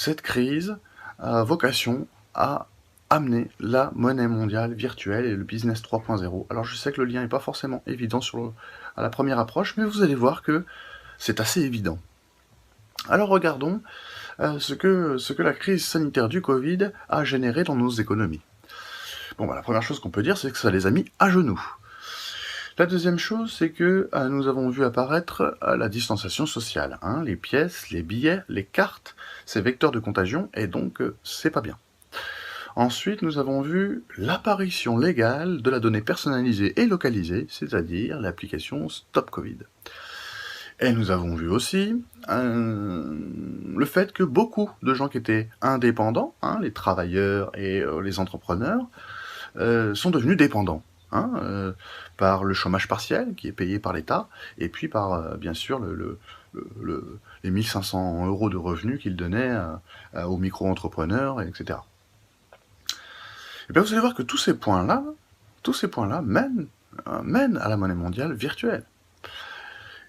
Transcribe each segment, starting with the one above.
cette crise a vocation à amener la monnaie mondiale virtuelle et le business 3.0. Alors je sais que le lien n'est pas forcément évident à la première approche, mais vous allez voir que c'est assez évident. Alors regardons ce que la crise sanitaire du Covid a généré dans nos économies. Bon, la première chose qu'on peut dire, c'est que ça les a mis à genoux. La deuxième chose, c'est que nous avons vu apparaître la distanciation sociale. Les pièces, les billets, les cartes, c'est vecteur de contagion, et donc c'est pas bien. Ensuite, nous avons vu l'apparition légale de la donnée personnalisée et localisée, c'est-à-dire l'application Stop Covid. Et nous avons vu aussi le fait que beaucoup de gens qui étaient indépendants, les travailleurs et les entrepreneurs, sont devenus dépendants. Par le chômage partiel qui est payé par l'État, et puis par, bien sûr, les 1500 € de revenus qu'il donnait aux micro-entrepreneurs, etc. Et bien vous allez voir que tous ces points-là mènent à la monnaie mondiale virtuelle.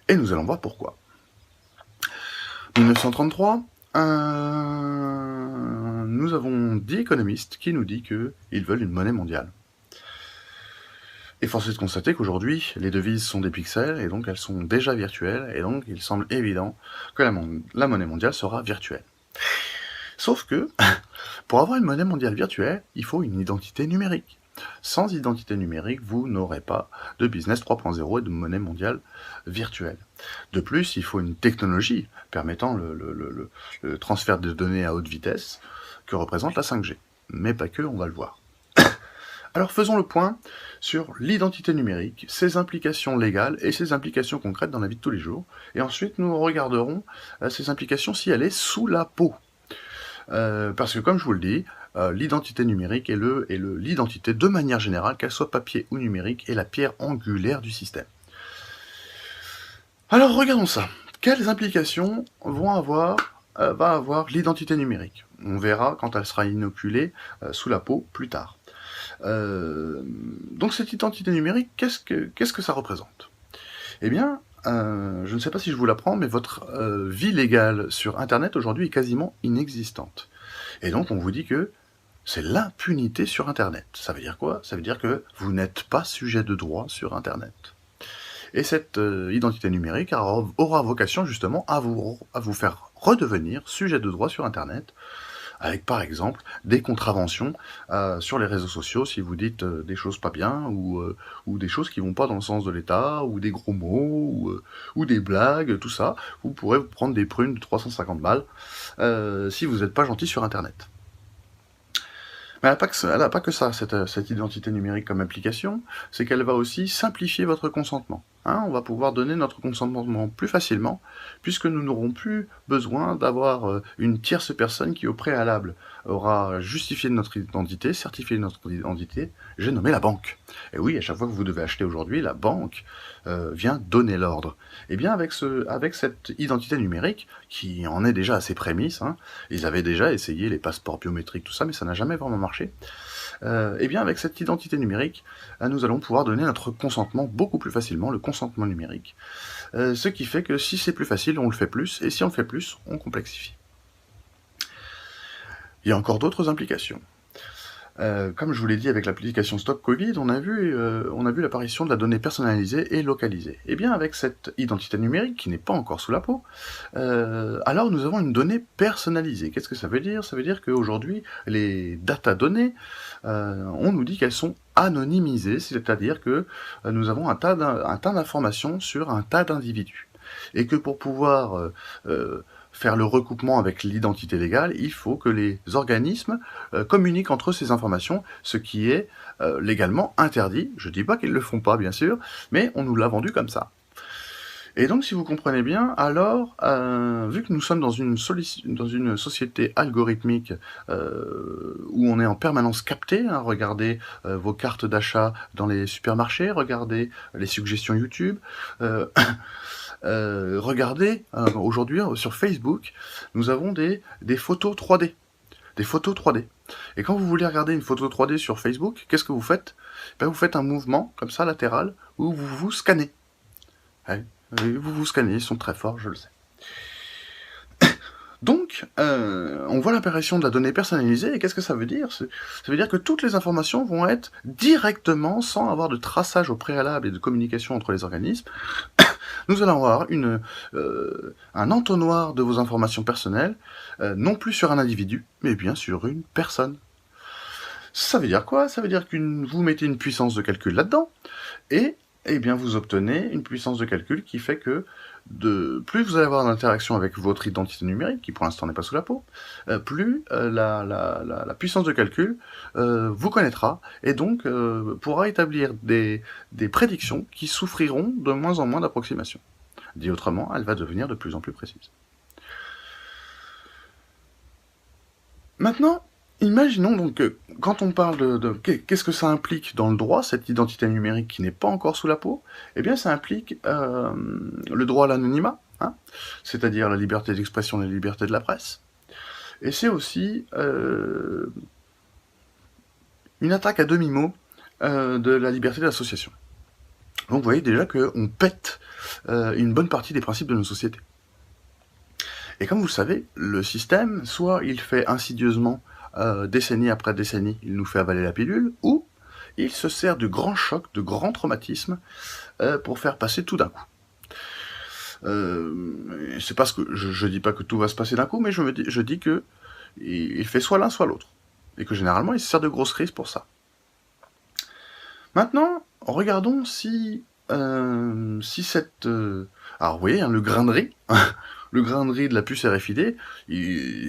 Et nous allons voir pourquoi. 1933, nous avons 10 économistes qui nous disent qu'ils veulent une monnaie mondiale. Et force est de constater qu'aujourd'hui, les devises sont des pixels, et donc elles sont déjà virtuelles, et donc il semble évident que la monnaie mondiale sera virtuelle. Sauf que, pour avoir une monnaie mondiale virtuelle, il faut une identité numérique. Sans identité numérique, vous n'aurez pas de business 3.0 et de monnaie mondiale virtuelle. De plus, il faut une technologie permettant le transfert de données à haute vitesse que représente la 5G. Mais pas que, on va le voir. Alors faisons le point sur l'identité numérique, ses implications légales et ses implications concrètes dans la vie de tous les jours. Et ensuite, nous regarderons ses implications si elle est sous la peau. Parce que comme je vous le dis, l'identité numérique et l'identité de manière générale, qu'elle soit papier ou numérique, est la pierre angulaire du système. Alors regardons ça. Quelles implications va avoir l'identité numérique? On verra quand elle sera inoculée sous la peau plus tard. Donc cette identité numérique, qu'est-ce que ça représente? Eh bien, je ne sais pas si je vous l'apprends, mais votre vie légale sur Internet aujourd'hui est quasiment inexistante. Et donc on vous dit que c'est l'impunité sur Internet. Ça veut dire quoi? Ça veut dire que vous n'êtes pas sujet de droit sur Internet. Et cette identité numérique aura vocation justement à vous faire redevenir sujet de droit sur Internet, avec par exemple des contraventions sur les réseaux sociaux si vous dites des choses pas bien, ou des choses qui vont pas dans le sens de l'État, ou des gros mots, ou des blagues, tout ça. Vous pourrez vous prendre des prunes de 350 balles si vous n'êtes pas gentil sur Internet. Mais elle n'a pas que ça, cette identité numérique comme application, c'est qu'elle va aussi simplifier votre consentement. On va pouvoir donner notre consentement plus facilement, puisque nous n'aurons plus besoin d'avoir une tierce personne qui, au préalable, aura justifié de notre identité, certifié de notre identité. J'ai nommé la banque. Et oui, à chaque fois que vous devez acheter aujourd'hui, la banque vient donner l'ordre. Et bien avec cette identité numérique, qui en est déjà à ses prémices, ils avaient déjà essayé les passeports biométriques, tout ça, mais ça n'a jamais vraiment marché. Et bien avec cette identité numérique, nous allons pouvoir donner notre consentement beaucoup plus facilement, le consentement numérique. Ce qui fait que si c'est plus facile, on le fait plus, et si on le fait plus, on complexifie. Il y a encore d'autres implications. Comme je vous l'ai dit avec l'application Stop Covid, on a vu l'apparition de la donnée personnalisée et localisée. Et bien avec cette identité numérique, qui n'est pas encore sous la peau, alors nous avons une donnée personnalisée. Qu'est-ce que ça veut dire? Ça veut dire qu'aujourd'hui, les données, on nous dit qu'elles sont anonymisées, c'est-à-dire que nous avons un tas d'informations sur un tas d'individus. Et que pour pouvoir faire le recoupement avec l'identité légale, il faut que les organismes communiquent entre eux ces informations, ce qui est légalement interdit. Je ne dis pas qu'ils ne le font pas, bien sûr, mais on nous l'a vendu comme ça. Et donc, si vous comprenez bien, alors, vu que nous sommes dans une société algorithmique où on est en permanence capté, regardez vos cartes d'achat dans les supermarchés, regardez les suggestions YouTube, regardez, aujourd'hui sur Facebook, nous avons des photos 3D. Des photos 3D. Et quand vous voulez regarder une photo 3D sur Facebook, qu'est-ce que vous faites? Vous faites un mouvement, comme ça, latéral, où vous vous scannez. Vous vous scannez, ils sont très forts, je le sais. Donc, on voit l'apparition de la donnée personnalisée, et qu'est-ce que ça veut dire? Ça veut dire que toutes les informations vont être directement, sans avoir de traçage au préalable et de communication entre les organismes. Nous allons avoir un entonnoir de vos informations personnelles, non plus sur un individu, mais bien sur une personne. Ça veut dire quoi? Ça veut dire que vous mettez une puissance de calcul là-dedans, et eh bien vous obtenez une puissance de calcul qui fait que plus vous allez avoir d'interaction avec votre identité numérique, qui pour l'instant n'est pas sous la peau, plus la puissance de calcul vous connaîtra, et donc pourra établir des prédictions qui souffriront de moins en moins d'approximations. Dit autrement, elle va devenir de plus en plus précise. Maintenant, imaginons donc que quand on parle de qu'est-ce que ça implique dans le droit, cette identité numérique qui n'est pas encore sous la peau, eh bien ça implique le droit à l'anonymat, hein, c'est-à-dire la liberté d'expression et la liberté de la presse, et c'est aussi une attaque à demi-mot de la liberté d'association. Donc vous voyez déjà qu'on pète une bonne partie des principes de nos sociétés. Et comme vous le savez, le système, soit il fait insidieusement, décennie après décennie, il nous fait avaler la pilule, ou il se sert de grands chocs, de grands traumatismes, pour faire passer tout d'un coup. C'est parce que je dis pas que tout va se passer d'un coup, mais je dis que il fait soit l'un soit l'autre, et que généralement il se sert de grosses crises pour ça. Maintenant, regardons si cette... alors vous voyez, hein, le grain de riz, le grain de riz de la puce RFID,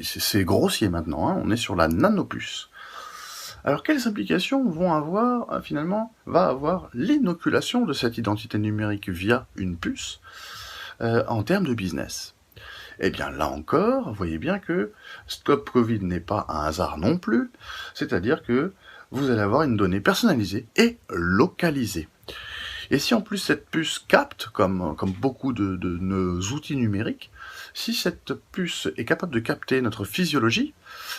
c'est grossier maintenant, hein, on est sur la nanopuce. Alors quelles implications vont avoir, finalement, va avoir l'inoculation de cette identité numérique via une puce en termes de business? Eh bien là encore, vous voyez bien que Stop Covid n'est pas un hasard non plus, c'est-à-dire que vous allez avoir une donnée personnalisée et localisée. Et si en plus cette puce capte, comme beaucoup de nos outils numériques, si cette puce est capable de capter notre physiologie,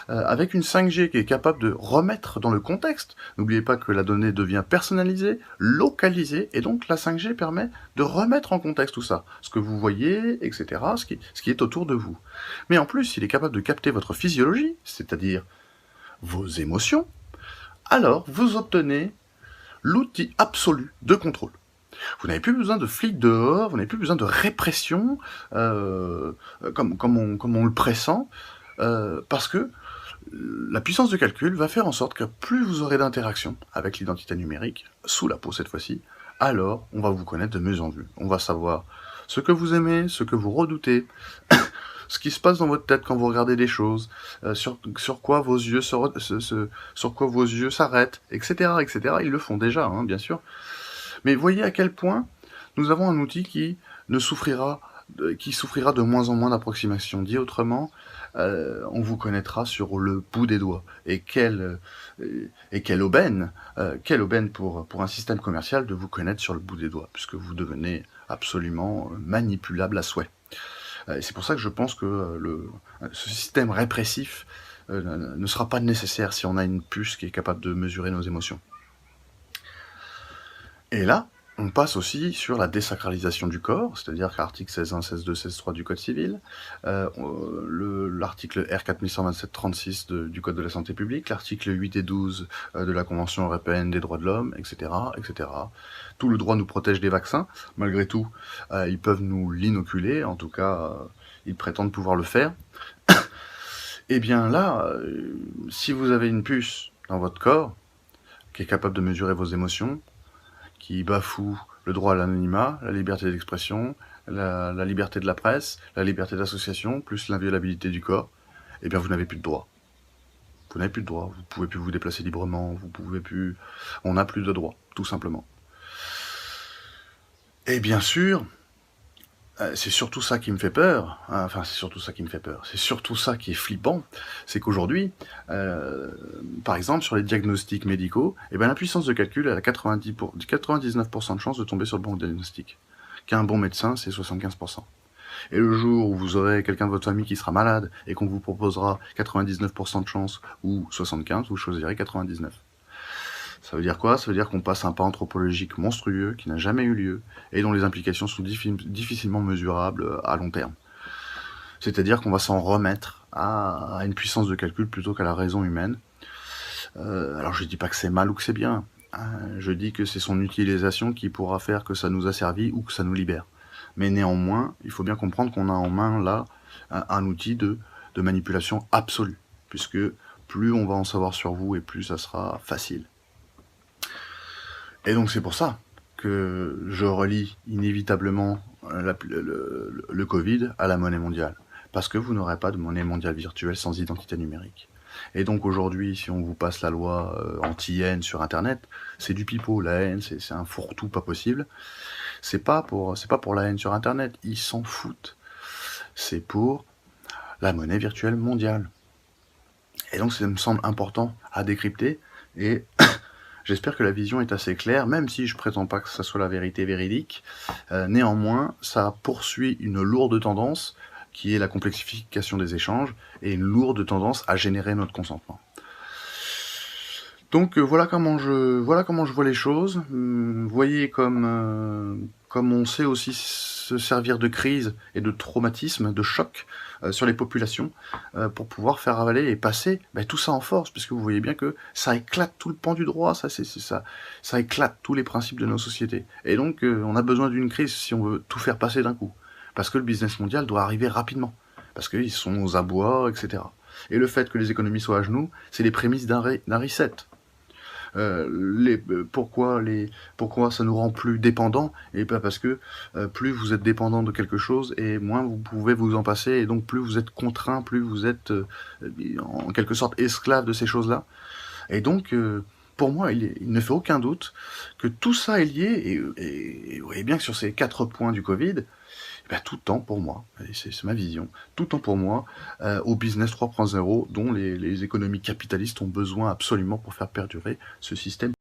avec une 5G qui est capable de remettre dans le contexte, n'oubliez pas que la donnée devient personnalisée, localisée, et donc la 5G permet de remettre en contexte tout ça, ce que vous voyez, etc., ce qui est autour de vous. Mais en plus, il est capable de capter votre physiologie, c'est-à-dire vos émotions, alors vous obtenez l'outil absolu de contrôle. Vous n'avez plus besoin de flics dehors, vous n'avez plus besoin de répression, comme on le pressent, parce que la puissance de calcul va faire en sorte que plus vous aurez d'interactions avec l'identité numérique, sous la peau cette fois-ci, alors on va vous connaître de mieux en mieux. On va savoir ce que vous aimez, ce que vous redoutez, ce qui se passe dans votre tête quand vous regardez des choses, sur quoi vos yeux sur quoi vos yeux s'arrêtent, etc., etc. Ils le font déjà, hein, bien sûr. Mais voyez à quel point nous avons un outil qui souffrira de moins en moins d'approximations. Dit autrement, on vous connaîtra sur le bout des doigts. Et quelle aubaine pour un système commercial de vous connaître sur le bout des doigts, puisque vous devenez absolument manipulable à souhait. Et c'est pour ça que je pense que ce système répressif ne sera pas nécessaire si on a une puce qui est capable de mesurer nos émotions. Et là, on passe aussi sur la désacralisation du corps, c'est-à-dire que l'article 16.1, 16.2, 16.3 du Code civil, l'article R4127-36 du Code de la santé publique, l'article 8 et 12 de la Convention européenne des droits de l'homme, etc., etc. Tout le droit nous protège des vaccins. Malgré tout, ils peuvent nous l'inoculer, en tout cas, ils prétendent pouvoir le faire. Et bien là, si vous avez une puce dans votre corps, qui est capable de mesurer vos émotions, qui bafoue le droit à l'anonymat, la liberté d'expression, la liberté de la presse, la liberté d'association, plus l'inviolabilité du corps, eh bien vous n'avez plus de droit. Vous n'avez plus de droit, vous pouvez plus vous déplacer librement, on n'a plus de droit, tout simplement. Et bien sûr, c'est surtout ça qui me fait peur, hein, enfin c'est surtout ça qui me fait peur, c'est surtout ça qui est flippant, c'est qu'aujourd'hui, par exemple sur les diagnostics médicaux, eh ben, la puissance de calcul elle a 99% de chances de tomber sur le bon diagnostic. Qu'un bon médecin, c'est 75%. Et le jour où vous aurez quelqu'un de votre famille qui sera malade, et qu'on vous proposera 99% de chance, ou 75, vous choisirez 99. Ça veut dire quoi? Ça veut dire qu'on passe un pas anthropologique monstrueux qui n'a jamais eu lieu et dont les implications sont difficilement mesurables à long terme. C'est-à-dire qu'on va s'en remettre à une puissance de calcul plutôt qu'à la raison humaine. Alors je dis pas que c'est mal ou que c'est bien, hein, je dis que c'est son utilisation qui pourra faire que ça nous a servi ou que ça nous libère. Mais néanmoins, il faut bien comprendre qu'on a en main là un outil de manipulation absolue, puisque plus on va en savoir sur vous et plus ça sera facile. Et donc c'est pour ça que je relie inévitablement le Covid à la monnaie mondiale. Parce que vous n'aurez pas de monnaie mondiale virtuelle sans identité numérique. Et donc aujourd'hui, si on vous passe la loi anti-haine sur Internet, c'est du pipeau. La haine, c'est un fourre-tout pas possible. C'est pas pour la haine sur Internet. Ils s'en foutent. C'est pour la monnaie virtuelle mondiale. Et donc ça me semble important à décrypter. Et j'espère que la vision est assez claire, même si je prétends pas que ça soit la vérité véridique. Néanmoins, ça poursuit une lourde tendance qui est la complexification des échanges et une lourde tendance à générer notre consentement. Donc voilà comment je vois les choses. Vous voyez comme on sait aussi se servir de crise et de traumatisme, de choc sur les populations pour pouvoir faire avaler et passer tout ça en force, puisque vous voyez bien que ça éclate tout le pan du droit, ça éclate tous les principes de nos sociétés. Et donc on a besoin d'une crise si on veut tout faire passer d'un coup, parce que le business mondial doit arriver rapidement, parce qu'ils sont aux abois, etc. Et le fait que les économies soient à genoux, c'est les prémices d'un reset. Pourquoi ça nous rend plus dépendants? Et pas parce que plus vous êtes dépendant de quelque chose et moins vous pouvez vous en passer, et donc plus vous êtes contraint, plus vous êtes en quelque sorte esclave de ces choses-là. Et donc pour moi, il ne fait aucun doute que tout ça est lié, et vous voyez bien que sur ces 4 points du Covid, tout tend pour moi, et c'est ma vision, tout tend pour moi au business 3.0 dont les économies capitalistes ont besoin absolument pour faire perdurer ce système